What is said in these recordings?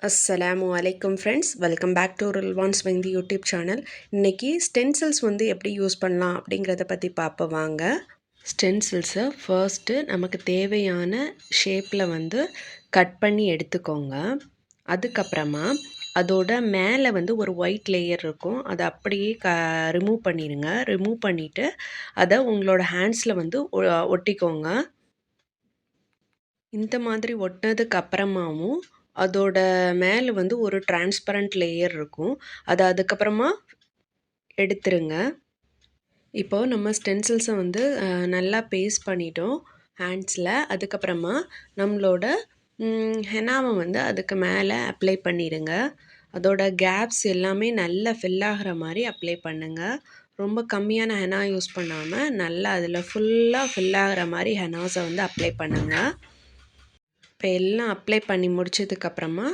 அஸ்ஸலாமு அலைக்கும் friends, welcome back to Rilwan's mehndi YouTube channel. இன்றைக்கி ஸ்டென்சில்ஸ் எப்படி யூஸ் பண்ணலாம் அப்படிங்கிறத பற்றி பார்ப்போம் வாங்க. ஸ்டென்சில்ஸை ஃபர்ஸ்ட்டு நமக்கு தேவையான ஷேப்பில் கட் பண்ணி எடுத்துக்கோங்க. அதுக்கப்புறமா அதோட மேலே ஒரு ஒயிட் லேயர் இருக்கும், அதை அப்படியே ரிமூவ் பண்ணிடுங்க. ரிமூவ் பண்ணிவிட்டு அதை உங்களோட ஹேண்ட்ஸில் ஒட்டிக்கோங்க. இந்த மாதிரி ஒட்டினதுக்கு அப்புறமாவும் அதோட மேலே ஒரு டிரான்ஸ்பரண்ட் லேயர் இருக்கும், அதை அதுக்கப்புறமா எடுத்துருங்க. இப்போது நம்ம ஸ்டென்சில்ஸை நல்லா பேஸ்ட் பண்ணிட்டோம் ஹேண்ட்ஸில். அதுக்கப்புறமா நம்மளோட ஹெனாவை அதுக்கு மேலே அப்ளை பண்ணிடுங்க. அதோட கேப்ஸ் எல்லாமே நல்லா ஃபில் ஆகிற மாதிரி அப்ளை பண்ணுங்கள். ரொம்ப கம்மியான ஹெனா யூஸ் பண்ணாமல் நல்லா அதில் ஃபுல்லாக ஃபில் ஆகிற மாதிரி ஹெனாஸை அப்ளை பண்ணுங்கள். இப்போ எல்லாம் அப்ளை பண்ணி முடிச்சதுக்கப்புறமா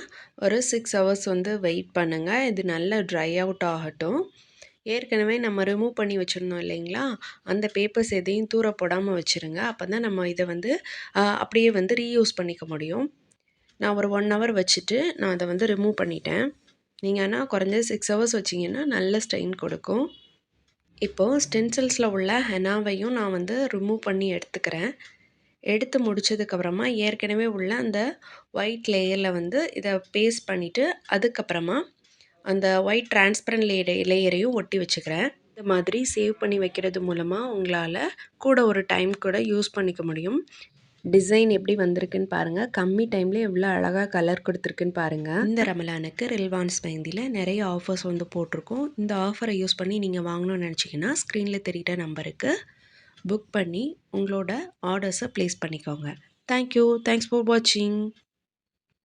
ஒரு 6 ஹவர்ஸ் வெயிட் பண்ணுங்கள். இது நல்லா ட்ரை அவுட் ஆகட்டும். ஏற்கனவே நம்ம ரிமூவ் பண்ணி வச்சுருந்தோம் இல்லைங்களா, அந்த பேப்பர்ஸ் எதையும் தூர போடாமல் வச்சுருங்க. அப்போ தான் நம்ம இதை அப்படியே ரீயூஸ் பண்ணிக்க முடியும். நான் ஒரு 1 ஹவர் வச்சுட்டு நான் அதை ரிமூவ் பண்ணிட்டேன். நீங்கள் ஆனால் குறைஞ்சது 6 ஹவர்ஸ் வச்சிங்கன்னா நல்ல ஸ்டெயின் கொடுக்கும். இப்போது ஸ்டென்சில்ஸில் உள்ள ஹெனாவையும் நான் ரிமூவ் பண்ணி எடுத்துக்கிறேன். எடுத்து முடித்ததுக்கப்புறமா ஏற்கனவே உள்ள அந்த ஒயிட் லேயரில் இதை பேஸ்ட் பண்ணிவிட்டு அதுக்கப்புறமா அந்த ஒயிட் டிரான்ஸ்பரண்ட் லேயரையும் ஒட்டி வச்சுக்கிறேன். இந்த மாதிரி சேவ் பண்ணி வைக்கிறது மூலமாக உங்களால் கூட ஒரு டைம் கூட யூஸ் பண்ணிக்க முடியும். டிசைன் எப்படி வந்திருக்குன்னு பாருங்கள். கம்மி டைமில் எவ்வளோ அழகாக கலர் கொடுத்துருக்குன்னு பாருங்கள். இந்த ரமலானுக்கு ரில்வான்ஸ் மெஹந்தியில் நிறைய ஆஃபர்ஸ் போட்டிருக்கோம். இந்த ஆஃபரை யூஸ் பண்ணி நீங்கள் வாங்கணும்னு நினச்சிங்கன்னா ஸ்க்ரீனில் தெரிகிற நம்பருக்கு புக் பண்ணி உங்களோட ஆர்டர்ஸை ப்ளேஸ் பண்ணிக்கோங்க. தேங்க்யூ. தேங்க்ஸ் ஃபார் வாட்சிங்.